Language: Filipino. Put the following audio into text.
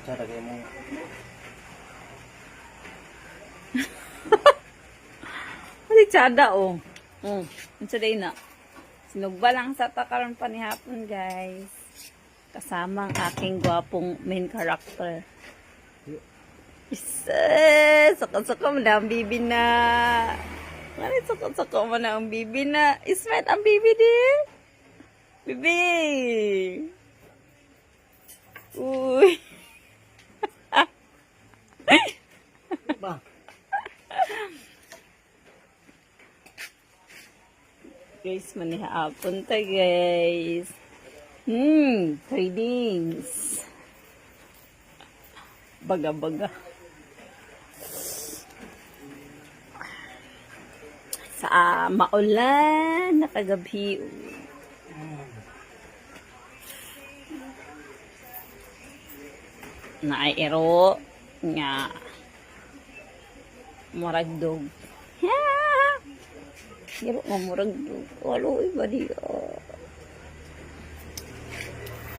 Cara kayo mo. Kasi tsada, oh. Ang saday na. Sinugba lang sa takaroon pa ni hapon, guys. Kasama ang aking gwapong main character. Isa! Saka-saka mo na ang bibi na. Mali, saka-saka mo na ang bibi na. Ismet ang bibi di. Bibi! Uy! Ba? Guys, manihapon ta, guys. Cravings. Baga-baga. Sa maulan na kagabi. Naiiro nga maragdog. Iro nga maragdog. Walo iba diya.